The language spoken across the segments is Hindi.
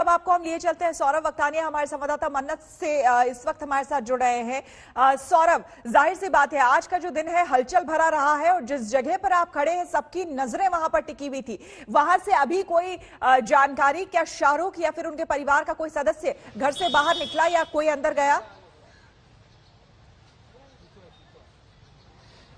अब आपको हम लिए चलते हैं सौरभ वक्तानिया, हमारे संवाददाता मन्नत से इस वक्त हमारे साथ जुड़ रहे हैं। सौरभ, जाहिर सी बात है आज का जो दिन है हलचल भरा रहा है और जिस जगह पर आप खड़े हैं सबकी नजरें वहां पर टिकी हुई थी। वहां से अभी कोई जानकारी, क्या शाहरुख या फिर उनके परिवार का कोई सदस्य घर से बाहर निकला या कोई अंदर गया?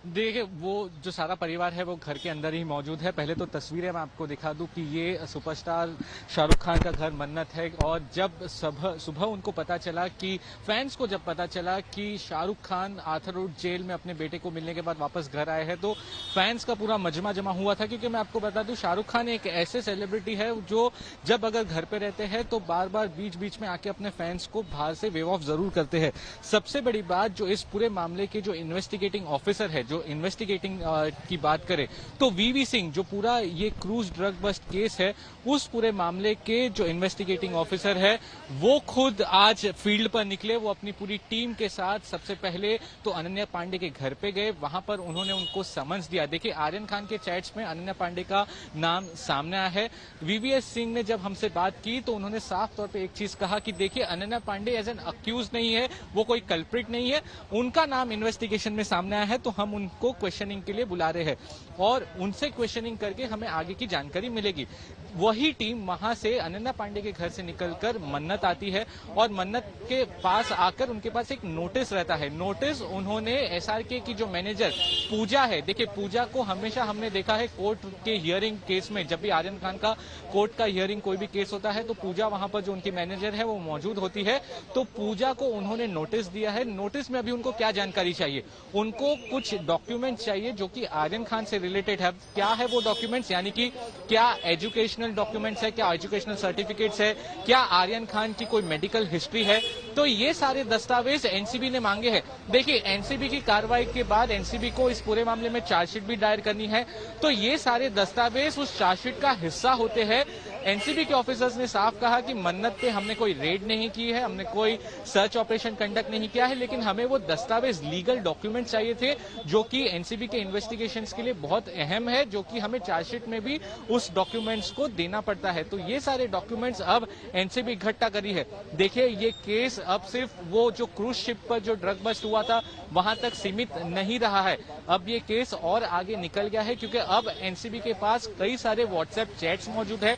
देखिए, वो जो सारा परिवार है वो घर के अंदर ही मौजूद है। पहले तो तस्वीरें मैं आपको दिखा दूं कि ये सुपरस्टार शाहरुख खान का घर मन्नत है। और जब सुबह उनको पता चला कि फैंस को जब पता चला कि Shahrukh Khan Arthur Road jail में अपने बेटे को मिलने के बाद वापस घर आए हैं, तो फैंस का पूरा मजमा जमा हुआ था। क्योंकि मैं आपको बता दूं, शाहरुख खान एक ऐसे सेलिब्रिटी है जो जब अगर घर पे रहते हैं तो बार बार बीच बीच में आके अपने फैंस को बाहर से वेव ऑफ जरूर करते हैं। सबसे बड़ी बात, जो इस पूरे मामले के जो इन्वेस्टिगेटिंग ऑफिसर है, जो इन्वेस्टिगेटिंग की बात करें तो वीवी सिंह, जो पूरा ये क्रूज ड्रग बस्ट केस है उस पूरे मामले के जो इन्वेस्टिगेटिंग ऑफिसर है वो खुद आज फील्ड पर निकले। वो अपनी पूरी टीम के साथ सबसे पहले तो अनन्या पांडे के घर पे गए। वहां पर उन्होंने उनको समन्स दिया। देखिए, आर्यन खान के चैट्स में अनन्या पांडे का नाम सामने आया है। वीवीएस सिंह ने जब हमसे बात की तो उन्होंने साफ तौर पर एक चीज कहा कि देखिए, Ananya Pandey as an accused नहीं है, वो कोई कल्प्रिट नहीं है, उनका नाम इन्वेस्टिगेशन में सामने आया है तो हम उनको क्वेश्चनिंग के लिए बुला रहे हैं और उनसे क्वेश्चनिंग करके हमें आगे की जानकारी मिलेगी। वही टीम वहां से अनन्या पांडे के घर से निकलकर मन्नत आती है और मन्नत के पास आकर उनके पास एक नोटिस रहता है। नोटिस उन्होंने एसआरके की जो मैनेजर पूजा है, देखिए पूजा को हमेशा हमने देखा है कोर्ट के हियरिंग केस में, जब भी आर्यन खान का कोर्ट का हियरिंग कोई भी केस होता है तो पूजा वहां पर जो उनकी मैनेजर है वो मौजूद होती है। तो पूजा को उन्होंने नोटिस दिया है। नोटिस में अभी उनको क्या जानकारी चाहिए? उनको कुछ डॉक्यूमेंट चाहिए जो कि आर्यन खान से रिलेटेड है। क्या है वो डॉक्यूमेंट्स? यानी कि क्या एजुकेशनल डॉक्यूमेंट्स है, क्या एजुकेशनल सर्टिफिकेट्स है, क्या आर्यन खान की कोई मेडिकल हिस्ट्री है। तो ये सारे दस्तावेज एनसीबी ने मांगे हैं। देखिए, एनसीबी की कार्रवाई के बाद एनसीबी को इस पूरे मामले में चार्जशीट भी दायर करनी है। तो ये सारे दस्तावेज उस चार्जशीट का हिस्सा होते हैं। एनसीबी के ऑफिसर्स ने साफ कहा कि मन्नत पे हमने कोई रेड नहीं की है, हमने कोई सर्च ऑपरेशन कंडक्ट नहीं किया है, लेकिन हमें वो दस्तावेज, लीगल डॉक्यूमेंट चाहिए थे जो कि एनसीबी के इन्वेस्टिगेशंस के लिए बहुत अहम है, जो कि हमें चार्जशीट में भी उस डॉक्यूमेंट्स को देना पड़ता है। तो ये सारे डॉक्यूमेंट्स अब एनसीबी इकट्ठा करी है। देखिए, ये केस अब सिर्फ वो जो क्रूज शिप पर जो ड्रग बस्ट हुआ था वहां तक सीमित नहीं रहा है। अब ये केस और आगे निकल गया है क्योंकि अब एनसीबी के पास कई सारे व्हाट्सएप चैट्स मौजूद है।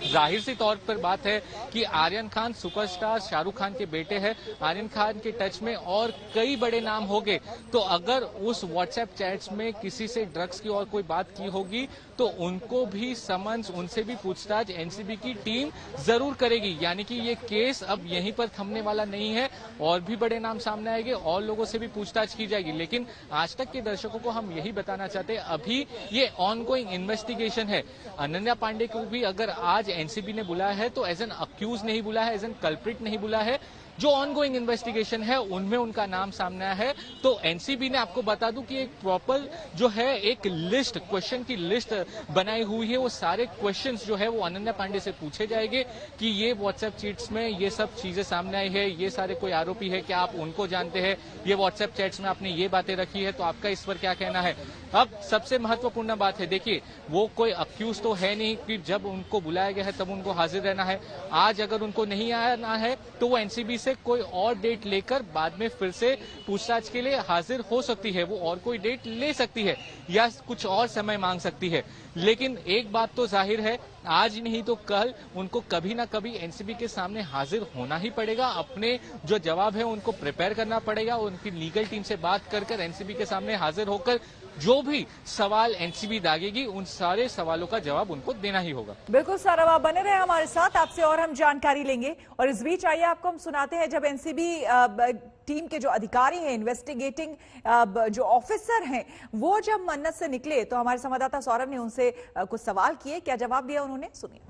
जाहिर सी तौर पर बात है कि आर्यन खान सुपरस्टार शाहरुख खान के बेटे हैं। आर्यन खान के टच में और कई बड़े नाम होंगे, तो अगर उस व्हाट्सएप चैट्स में किसी से ड्रग्स की और कोई बात की होगी तो उनको भी समन्स, उनसे भी पूछताछ एनसीबी की टीम जरूर करेगी। यानी कि ये केस अब यहीं पर थमने वाला नहीं है, और भी बड़े नाम सामने आएंगे और लोगों से भी पूछताछ की जाएगी। लेकिन आज तक के दर्शकों को हम यही बताना चाहते हैं, अभी ये ऑनगोइंग इन्वेस्टिगेशन है। अनन्या पांडे को भी अगर आज एनसीबी ने बुलाया है तो एज एन अक्यूज नहीं बुलाया है, एज एन कल्प्रिट नहीं बुलाया है। जो ऑनगोइंग इन्वेस्टिगेशन है उनमें उनका नाम सामने आया है। तो एनसीबी ने, आपको बता दूं कि एक प्रॉपर जो है एक लिस्ट, क्वेश्चन की लिस्ट बनाई हुई है। वो सारे क्वेश्चंस जो है वो अनन्या पांडे से पूछे जाएंगे कि ये व्हाट्सएप चैट्स में ये सब चीजें सामने आई है, ये सारे कोई आरोपी है, क्या आप उनको जानते हैं, ये व्हाट्सएप चैट्स में आपने ये बातें रखी है तो आपका इस पर क्या कहना है। अब सबसे महत्वपूर्ण बात है, देखिए वो कोई अक्यूज तो है नहीं कि जब उनको बुलाया गया है तब उनको हाजिर रहना है। आज अगर उनको नहीं आना है तो वो एनसीबी से कोई और डेट लेकर बाद में फिर से पूछताछ के लिए हाजिर हो सकती है। वो और कोई डेट ले सकती है या कुछ और समय मांग सकती है। लेकिन एक बात तो जाहिर है, आज नहीं तो कल उनको कभी ना कभी एनसीबी के सामने हाजिर होना ही पड़ेगा। अपने जो जवाब है उनको प्रिपेयर करना पड़ेगा। उनकी लीगल टीम से बात कर एनसीबी के सामने हाजिर होकर जो भी सवाल एनसीबी दागेगी उन सारे सवालों का जवाब उनको देना ही होगा। बिल्कुल सौरभ, आप बने रहे हमारे साथ, आपसे और हम जानकारी लेंगे। और इस बीच आइए आपको हम सुनाते हैं, जब एनसीबी टीम के जो अधिकारी हैं, इन्वेस्टिगेटिंग जो ऑफिसर हैं, वो जब मन्नत से निकले तो हमारे संवाददाता सौरभ ने उनसे कुछ सवाल किए। क्या जवाब दिया उन्होंने, सुनिए।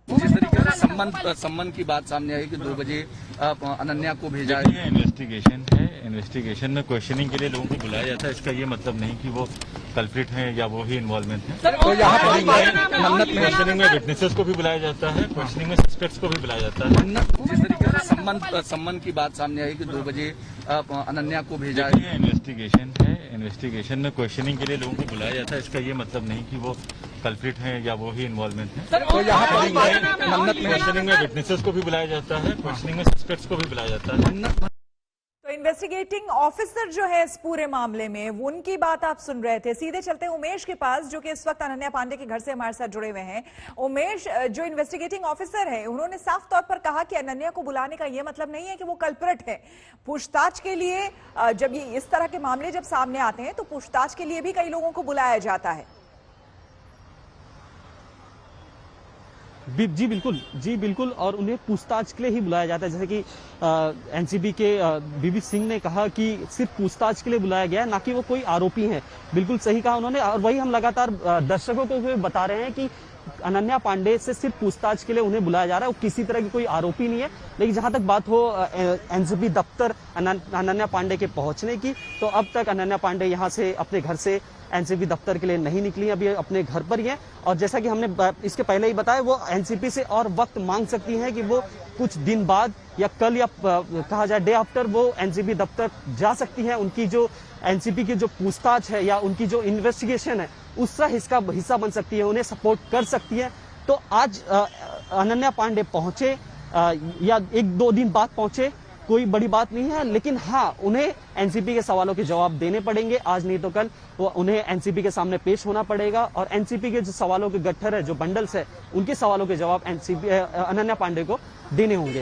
जिस तरीके से सम्मान की बात सामने आई कि 2 बजे अनन्या को भेजा है। इन्वेस्टिगेशन है, इन्वेस्टिगेशन में क्वेश्चनिंग के लिए लोगों को बुलाया जाता है। इसका ये मतलब नहीं कि वो कल्प्रिट हैं या वो ही इन्वॉल्वमेंट है। तो यहाँ पर मन्नत में क्वेश्चनिंग में विटनेसेस को भी बुलाया जाता है, क्वेश्चनिंग में सस्पेक्ट्स को भी बुलाया जाता है। जिस तरीके से सम्मान की बात सामने आई कि 2 बजे अनन्या को भेजा है। इन्वेस्टिगेशन है, इन्वेस्टिगेशन में क्वेश्चनिंग के लिए लोगों को बुलाया जाता है। इसका ये मतलब नहीं कि वो कल्प्रिट हैं या वो ही इन्वॉल्वमेंट है। तो यहाँ पर मन्नत में क्वेश्चनिंग में विटनेसेस को भी बुलाया जाता है, क्वेश्चनिंग में सस्पेक्ट्स को भी बुलाया जाता है। तो इन्वेस्टिगेटिंग ऑफिसर जो है इस पूरे मामले में, वो उनकी बात आप सुन रहे थे। सीधे चलते हैं उमेश के पास, जो कि इस वक्त अनन्या पांडे के घर से हमारे साथ जुड़े हुए हैं। उमेश, जो इन्वेस्टिगेटिंग ऑफिसर है, उन्होंने साफ तौर पर कहा कि अनन्या को बुलाने का यह मतलब नहीं है कि वो कल्प्रिट है। पूछताछ के लिए जब ये इस तरह के मामले जब सामने आते हैं तो पूछताछ के लिए भी कई लोगों को बुलाया जाता है। जी बिल्कुल, और उन्हें पूछताछ के लिए ही बुलाया जाता है। जैसे कि एनसीबी के बीबी सिंह ने कहा कि सिर्फ पूछताछ के लिए बुलाया गया है, ना कि वो कोई आरोपी है। बिल्कुल सही कहा उन्होंने, और वही हम लगातार दर्शकों को भी बता रहे हैं कि अनन्या पांडे से सिर्फ पूछताछ के लिए उन्हें बुलाया जा रहा है, वो किसी तरह की कोई आरोपी नहीं है। लेकिन जहां तक बात हो एनसीबी दफ्तर अनन्या पांडे के पहुंचने की, तो अब तक अनन्या पांडे यहां से अपने घर से एनसीबी दफ्तर के लिए नहीं निकली, अभी अपने घर पर ही है। और जैसा कि हमने इसके पहले ही बताया, वो एनसीबी से और वक्त मांग सकती हैं कि वो कुछ दिन बाद या कल या कहा जाए डे आफ्टर वो एनसीबी दफ्तर जा सकती है। उनकी जो एनसीबी की जो पूछताछ है या उनकी जो इन्वेस्टिगेशन है उसका हिस्सा बन सकती है, उन्हें सपोर्ट कर सकती है। तो आज अनन्या पांडे पहुंचे या 1-2 दिन बाद पहुंचे, कोई बड़ी बात नहीं है। लेकिन हाँ, उन्हें एनसीबी के सवालों के जवाब देने पड़ेंगे, आज नहीं तो कल वो उन्हें एनसीबी के सामने पेश होना पड़ेगा। और एनसीबी के जो सवालों के गट्ठर है, जो बंडल्स है, उनके सवालों के जवाब एनसीबी अनन्या पांडे को देने होंगे।